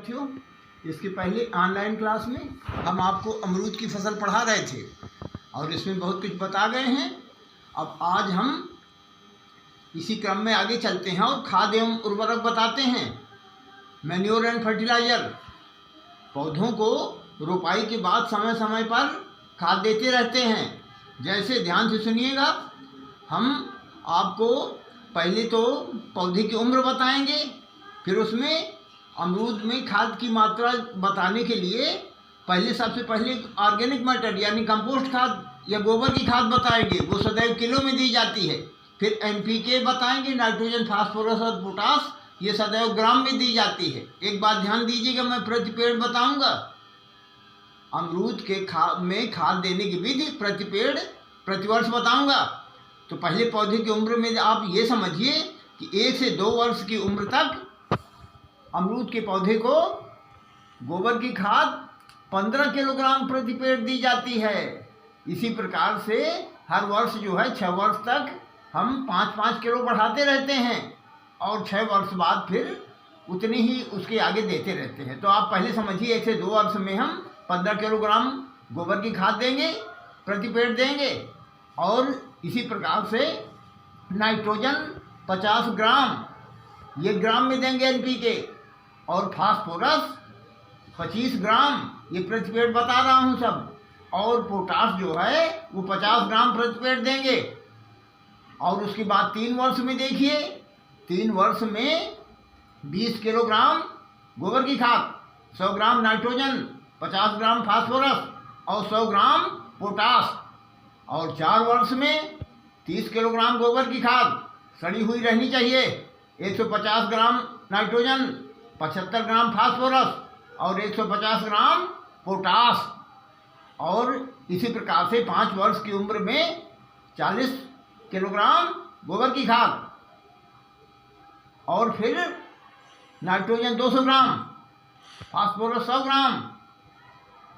साथियों, इसके पहले ऑनलाइन क्लास में हम आपको अमरूद की फसल पढ़ा रहे थे और इसमें बहुत कुछ बता गए हैं। अब आज हम इसी क्रम में आगे चलते हैं और खाद एवं उर्वरक बताते हैं। मैन्योर एंड फर्टिलाइजर, पौधों को रोपाई के बाद समय समय पर खाद देते रहते हैं। जैसे ध्यान से सुनिएगा, हम आपको पहले तो पौधे की उम्र बताएंगे, फिर उसमें अमरूद में खाद की मात्रा बताने के लिए सबसे पहले ऑर्गेनिक मैटर यानी कंपोस्ट खाद या गोबर की खाद बताएंगे, वो सदैव किलो में दी जाती है। फिर NPK बताएंगे, नाइट्रोजन, फास्फोरस और पोटास, ये सदैव ग्राम में दी जाती है। एक बात ध्यान दीजिएगा, मैं प्रति पेड़ बताऊंगा। अमरूद के में खाद देने की विधि प्रति पेड़ प्रतिवर्ष बताऊंगा। तो पहले पौधे की उम्र में आप ये समझिए कि 1 से 2 वर्ष की उम्र तक अमरूद के पौधे को गोबर की खाद 15 किलोग्राम प्रति पेड़ दी जाती है। इसी प्रकार से हर वर्ष जो है 6 वर्ष तक हम 5-5 किलो बढ़ाते रहते हैं और 6 वर्ष बाद फिर उतनी ही उसके आगे देते रहते हैं। तो आप पहले समझिए 1 से 2 वर्ष में हम 15 किलोग्राम गोबर की खाद देंगे, प्रति पेड़ देंगे। और इसी प्रकार से नाइट्रोजन 50 ग्राम, ये ग्राम में देंगे NPK, और फास्फोरस 25 ग्राम, ये प्रति पेड़ बता रहा हूँ सब। और पोटास जो है वो 50 ग्राम प्रति पेड़ देंगे। और उसके बाद 3 वर्ष में देखिए, 3 वर्ष में 20 किलोग्राम गोबर की खाद, 100 ग्राम नाइट्रोजन, 50 ग्राम फास्फोरस और 100 ग्राम पोटास। और 4 वर्ष में 30 किलोग्राम गोबर की खाद सड़ी हुई रहनी चाहिए, 150 ग्राम नाइट्रोजन, 75 ग्राम फास्फोरस और 150 ग्राम पोटास। और इसी प्रकार से 5 वर्ष की उम्र में 40 किलोग्राम गोबर की खाद, और फिर नाइट्रोजन 200 ग्राम, फास्फोरस 100 ग्राम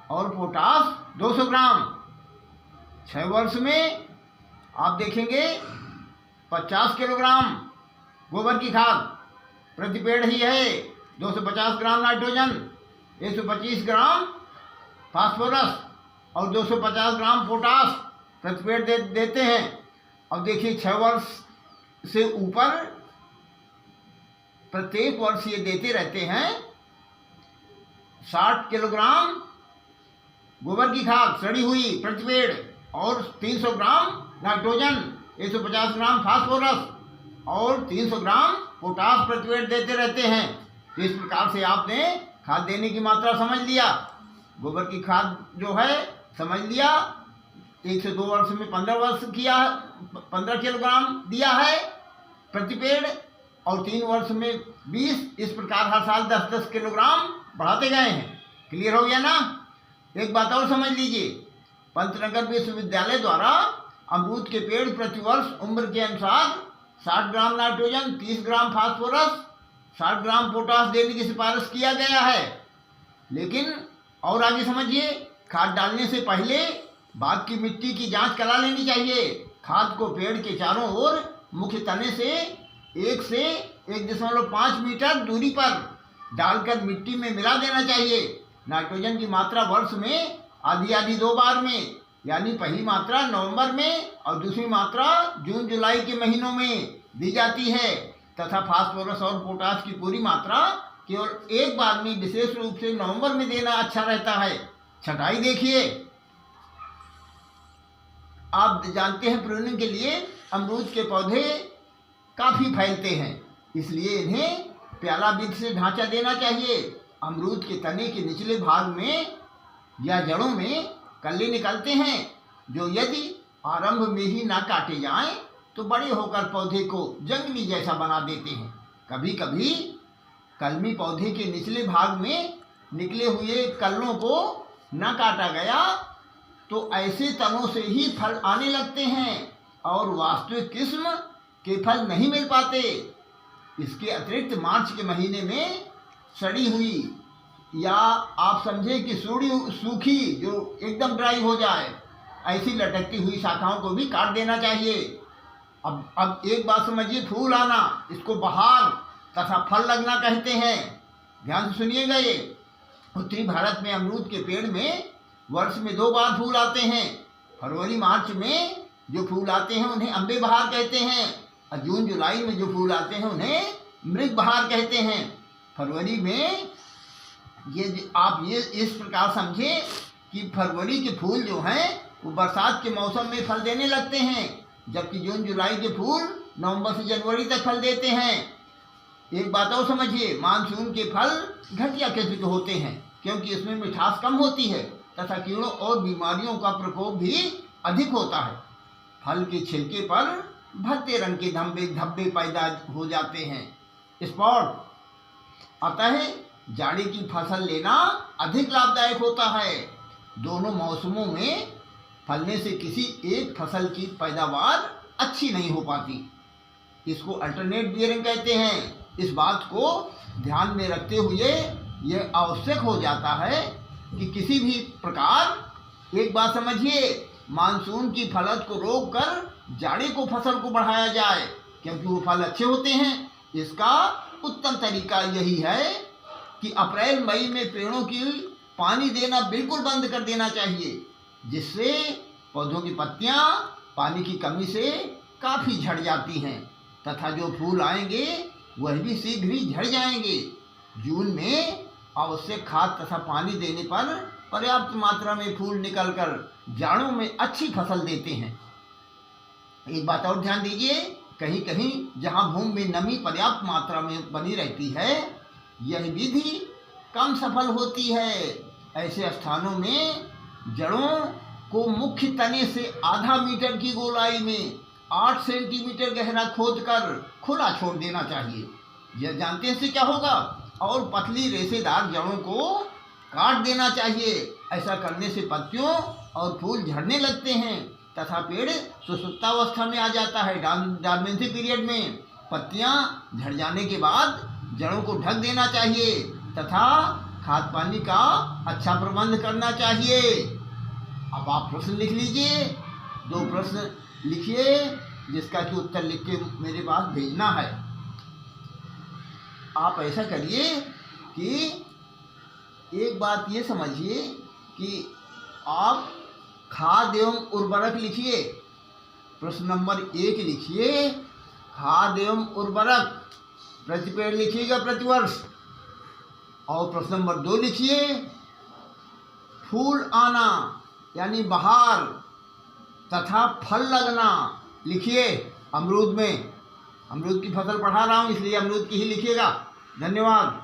और पोटास 200 ग्राम। 6 वर्ष में आप देखेंगे 50 किलोग्राम गोबर की खाद प्रति पेड़ ही है, 250 ग्राम नाइट्रोजन, 125 ग्राम फास्फोरस और 250 ग्राम पोटास प्रति पेड़ देते हैं। अब देखिए 6 वर्ष से ऊपर प्रत्येक वर्ष ये देते रहते हैं 60 किलोग्राम गोबर की खाद सड़ी हुई प्रति पेड़ और 300 ग्राम नाइट्रोजन, 150 ग्राम फास्फोरस और 300 ग्राम पोटास प्रति पेड़ देते रहते हैं। तो इस प्रकार से आपने खाद देने की मात्रा समझ लिया। गोबर की खाद जो है समझ लिया, 1 से 2 वर्ष में 15 किलोग्राम दिया है प्रति पेड़ और 3 वर्ष में 20। इस प्रकार हर साल 10-10 किलोग्राम बढ़ाते गए हैं। क्लियर हो गया ना? एक बात और समझ लीजिए, पंतनगर विश्वविद्यालय द्वारा अमरूद के पेड़ प्रतिवर्ष उम्र के अनुसार 60 gram nitrogen, 30 gram phosphorus, 60 gram potash देने की सिफारिश किया गया है। लेकिन और आगे समझिए, खाद डालने से पहले बाग की मिट्टी की जांच करा लेनी चाहिए। खाद को पेड़ के चारों ओर मुख्य तने से 1 से 1.5 मीटर दूरी पर डालकर मिट्टी में मिला देना चाहिए। नाइट्रोजन की मात्रा वर्ष में आधी 2 बार में, यानी पहली मात्रा नवंबर में और दूसरी मात्रा जून-जुलाई के महीनों में दी जाती है, तथा फास्फोरस और पोटास की पूरी मात्रा केवल एक बार में, विशेष रूप से नवंबर में देना अच्छा रहता है। छटाई देखिए, आप जानते हैं प्रूनिंग के लिए अमरूद के पौधे काफ़ी फैलते हैं, इसलिए इन्हें प्याला विधि से ढांचा देना चाहिए। अमरूद के तने के निचले भाग में या जड़ों में कल्ले निकलते हैं, जो यदि आरंभ में ही ना काटे जाएं तो बड़े होकर पौधे को जंगली जैसा बना देते हैं। कभी कभी कलमी पौधे के निचले भाग में निकले हुए कल्लों को न काटा गया तो ऐसे तनों से ही फल आने लगते हैं और वास्तविक किस्म के फल नहीं मिल पाते। इसके अतिरिक्त मार्च के महीने में सड़ी हुई या आप समझे कि सूखी जो एकदम ड्राई हो जाए, ऐसी लटकती हुई शाखाओं को भी काट देना चाहिए। अब एक बात समझिए, फूल आना, इसको बहार तथा फल लगना कहते हैं। ध्यान से सुनिएगा। ये उत्तरी भारत में अमरूद के पेड़ में वर्ष में 2 बार फूल आते हैं। फरवरी मार्च में जो फूल आते हैं उन्हें अम्बे बहार कहते हैं, और जून जुलाई में जो फूल आते हैं उन्हें मृग बहार कहते हैं। फरवरी में आप ये इस प्रकार समझें कि फरवरी के फूल जो हैं वो बरसात के मौसम में फल देने लगते हैं, जबकि जून जुलाई के फूल नवंबर से जनवरी तक फल देते हैं। एक बात और समझिए, मानसून के फल घटिया किस्म के होते हैं क्योंकि इसमें मिठास कम होती है तथा कीड़ों और बीमारियों का प्रकोप भी अधिक होता है। फल के छिलके पर भद्दे रंग के धब्बे पैदा हो जाते हैं, स्पॉट। अतः जाड़े की फसल लेना अधिक लाभदायक होता है। दोनों मौसमों में फलने से किसी एक फसल की पैदावार अच्छी नहीं हो पाती। इसको अल्टरनेट बियरिंग कहते हैं। इस बात को ध्यान में रखते हुए यह आवश्यक हो जाता है कि किसी भी प्रकार, एक बात समझिए, मानसून की फलत को रोककर जाड़े को फसल को बढ़ाया जाए क्योंकि वो फल अच्छे होते हैं। इसका उत्तम तरीका यही है कि अप्रैल मई में पेड़ों की पानी देना बिल्कुल बंद कर देना चाहिए, जिससे पौधों की पत्तियां पानी की कमी से काफ़ी झड़ जाती हैं तथा जो फूल आएंगे वह भी शीघ्र ही झड़ जाएंगे। जून में आवश्यक खाद तथा पानी देने पर पर्याप्त मात्रा में फूल निकलकर जाड़ों में अच्छी फसल देते हैं। एक बात और ध्यान दीजिए, कहीं कहीं जहां भूमि में नमी पर्याप्त मात्रा में बनी रहती है यह विधि कम सफल होती है। ऐसे स्थानों में जड़ों को मुख्य तने से आधा मीटर की गोलाई में 8 सेंटीमीटर गहरा खोदकर खुला छोड़ देना चाहिए। यह जानते हैं इससे क्या होगा, और पतली रेशेदार जड़ों को काट देना चाहिए। ऐसा करने से पत्तियों और फूल झड़ने लगते हैं तथा पेड़ सुसुप्तावस्था में आ जाता है। डॉर्मेंसी पीरियड में पत्तियां झड़ जाने के बाद जड़ों को ढक देना चाहिए तथा खाद पानी का अच्छा प्रबंध करना चाहिए। अब आप प्रश्न लिख लीजिए, 2 प्रश्न लिखिए जिसका कि उत्तर लिख के मेरे पास भेजना है। आप ऐसा करिए कि एक बात ये समझिए कि आप खाद एवं उर्वरक लिखिए। प्रश्न नंबर 1 लिखिए, खाद एवं उर्वरक प्रति पेड़ लिखिएगा प्रतिवर्ष। और प्रश्न नंबर 2 लिखिए, फूल आना यानी बहार तथा फल लगना लिखिए। अमरूद में, अमरूद की फसल पढ़ा रहा हूँ इसलिए अमरूद की ही लिखिएगा। धन्यवाद।